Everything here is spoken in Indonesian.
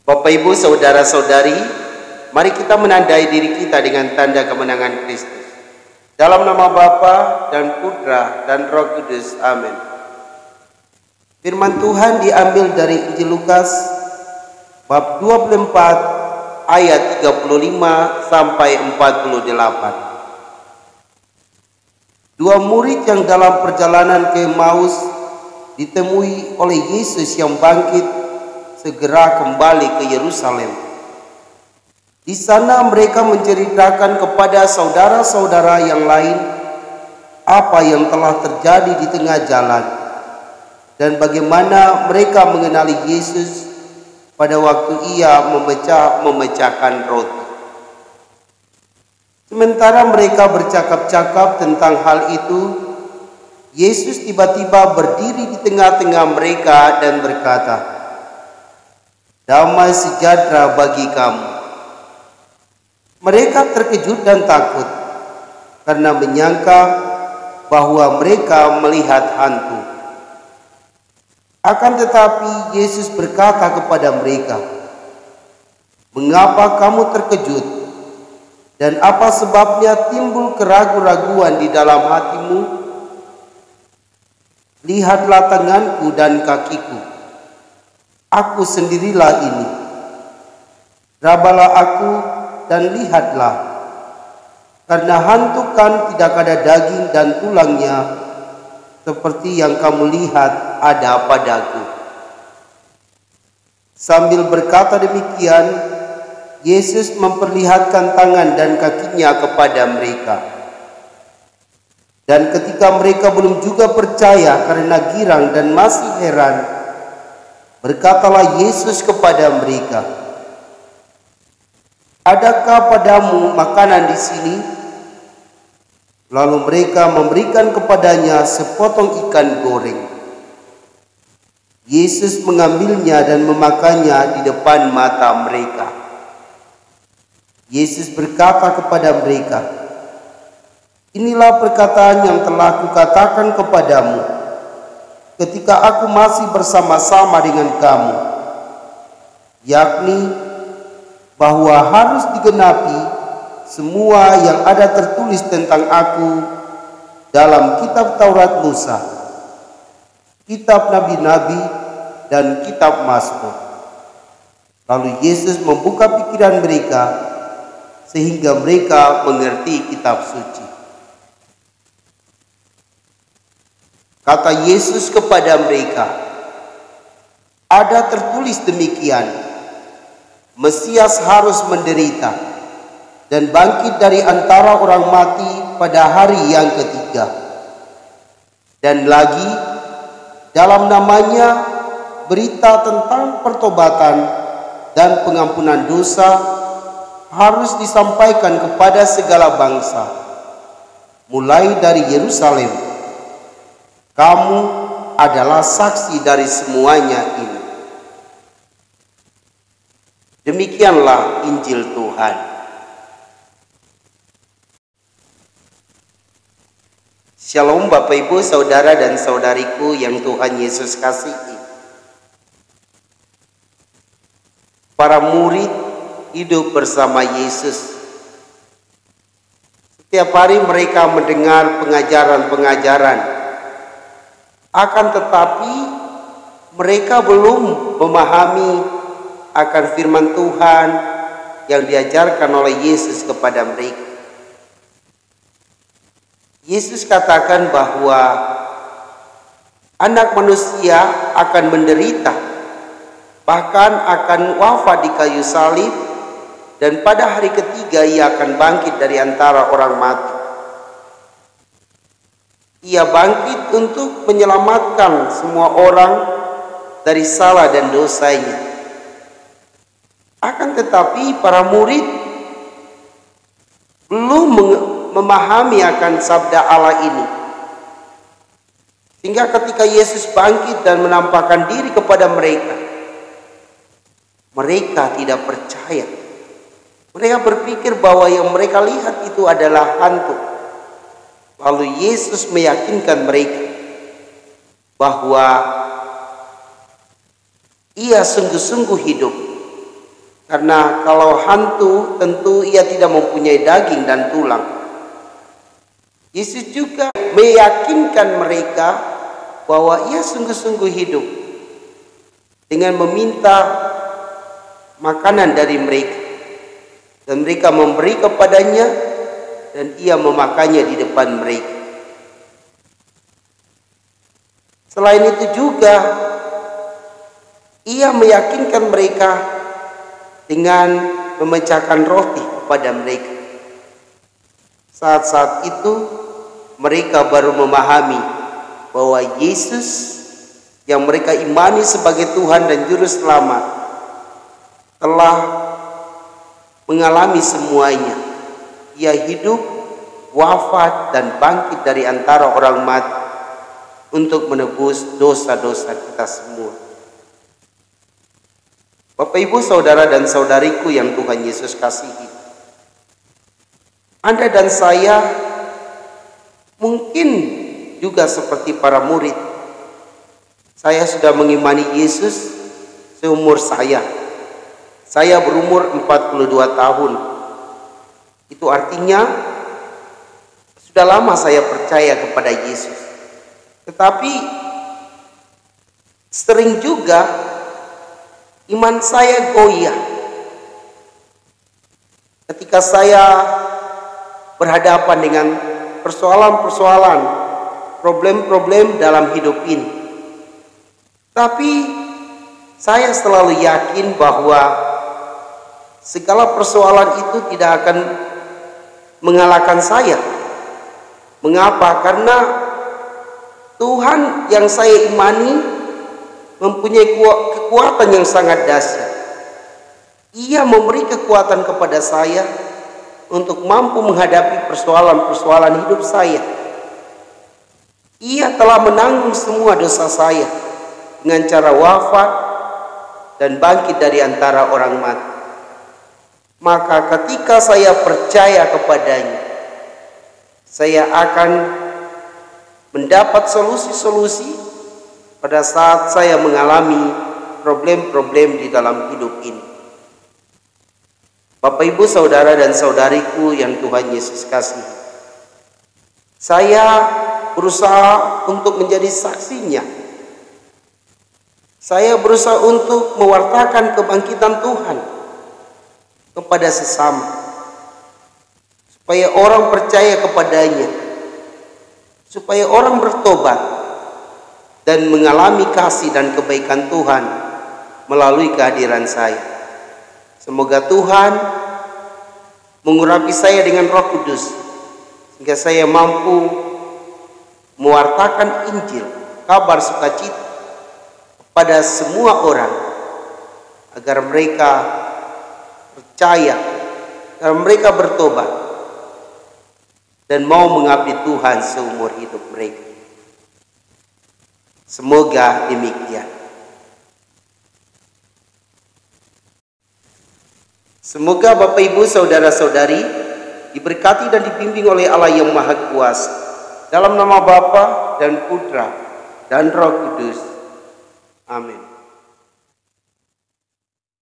Bapak, Ibu, saudara-saudari, mari kita menandai diri kita dengan tanda kemenangan Kristus. Dalam nama Bapa dan Putra dan Roh Kudus. Amin. Firman Tuhan diambil dari Injil Lukas bab 24 ayat 35 sampai 48. Dua murid yang dalam perjalanan ke Emmaus ditemui oleh Yesus yang bangkit segera kembali ke Yerusalem. Di sana mereka menceritakan kepada saudara-saudara yang lain apa yang telah terjadi di tengah jalan dan bagaimana mereka mengenali Yesus pada waktu ia memecahkan roti. Sementara mereka bercakap-cakap tentang hal itu, Yesus tiba-tiba berdiri di tengah-tengah mereka dan berkata, "Damai sejahtera bagi kamu." Mereka terkejut dan takut karena menyangka bahwa mereka melihat hantu. Akan tetapi Yesus berkata kepada mereka, "Mengapa kamu terkejut? Dan apa sebabnya timbul keraguan-raguan di dalam hatimu? Lihatlah tanganku dan kakiku. Aku sendirilah ini. Rabalah aku dan lihatlah. Karena hantu kan tidak ada daging dan tulangnya, seperti yang kamu lihat ada padaku." Sambil berkata demikian, Yesus memperlihatkan tangan dan kakinya kepada mereka. Dan ketika mereka belum juga percaya karena girang dan masih heran, berkatalah Yesus kepada mereka, "Adakah padamu makanan di sini?" Lalu mereka memberikan kepadanya sepotong ikan goreng. Yesus mengambilnya dan memakannya di depan mata mereka. Yesus berkata kepada mereka, "Inilah perkataan yang telah kukatakan kepadamu ketika aku masih bersama-sama dengan kamu, yakni bahwa harus digenapi semua yang ada tertulis tentang aku dalam kitab Taurat Musa, kitab Nabi-Nabi, dan kitab Mazmur." Lalu Yesus membuka pikiran mereka sehingga mereka mengerti kitab suci. Kata Yesus kepada mereka, "Ada tertulis demikian, Mesias harus menderita dan bangkit dari antara orang mati pada hari yang ketiga. Dan lagi, dalam namanya berita tentang pertobatan dan pengampunan dosa harus disampaikan kepada segala bangsa, mulai dari Yerusalem. Kamu adalah saksi dari semuanya ini." Demikianlah Injil Tuhan. Shalom Bapak, Ibu, saudara dan saudariku yang Tuhan Yesus kasihi. Para murid hidup bersama Yesus. Setiap hari mereka mendengar pengajaran-pengajaran. Akan tetapi mereka belum memahami akan firman Tuhan yang diajarkan oleh Yesus kepada mereka. Yesus katakan bahwa anak manusia akan menderita, bahkan akan wafat di kayu salib, dan pada hari ketiga ia akan bangkit dari antara orang mati. Ia bangkit untuk menyelamatkan semua orang dari salah dan dosanya. Akan tetapi para murid belum memahami akan sabda Allah ini. Sehingga ketika Yesus bangkit dan menampakkan diri kepada mereka, mereka tidak percaya. Mereka berpikir bahwa yang mereka lihat itu adalah hantu. Lalu Yesus meyakinkan mereka bahwa ia sungguh-sungguh hidup Karena kalau hantu tentu ia tidak mempunyai daging dan tulang. Yesus juga meyakinkan mereka bahwa ia sungguh-sungguh hidup dengan meminta makanan dari mereka. Dan mereka memberi kepadanya dan ia memakannya di depan mereka. Selain itu juga ia meyakinkan mereka dengan memecahkan roti kepada mereka. Saat-saat itu mereka baru memahami bahwa Yesus yang mereka imani sebagai Tuhan dan Juru Selamat telah mengalami semuanya. Ia hidup, wafat, dan bangkit dari antara orang mati untuk menebus dosa-dosa kita semua. Bapak, Ibu, saudara dan saudariku yang Tuhan Yesus kasihi, Anda dan saya mungkin juga seperti para murid. Saya sudah mengimani Yesus seumur saya. Saya berumur 42 tahun. Itu artinya sudah lama saya percaya kepada Yesus. Tetapi sering juga iman saya goyah ketika saya berhadapan dengan persoalan-persoalan, problem-problem dalam hidup ini. Tapi saya selalu yakin bahwa segala persoalan itu tidak akan mengalahkan saya. Mengapa? Karena Tuhan yang saya imani mempunyai kekuatan yang sangat dahsyat. Ia memberi kekuatan kepada saya untuk mampu menghadapi persoalan-persoalan hidup saya. Ia telah menanggung semua dosa saya dengan cara wafat dan bangkit dari antara orang mati. Maka ketika saya percaya kepadanya, saya akan mendapat solusi-solusi pada saat saya mengalami problem-problem di dalam hidup ini. Bapak, Ibu, saudara dan saudariku yang Tuhan Yesus kasihi, saya berusaha untuk menjadi saksinya. Saya berusaha untuk mewartakan kebangkitan Tuhan kepada sesama, supaya orang percaya kepadanya, supaya orang bertobat dan mengalami kasih dan kebaikan Tuhan melalui kehadiran saya. Semoga Tuhan mengurapi saya dengan Roh Kudus sehingga saya mampu mewartakan Injil, kabar sukacita kepada semua orang, agar mereka percaya, agar mereka bertobat dan mau mengabdi Tuhan seumur hidup mereka. Semoga demikian. Semoga Bapak, Ibu, saudara-saudari diberkati dan dibimbing oleh Allah yang Maha Kuasa. Dalam nama Bapa dan Putra dan Roh Kudus. Amin.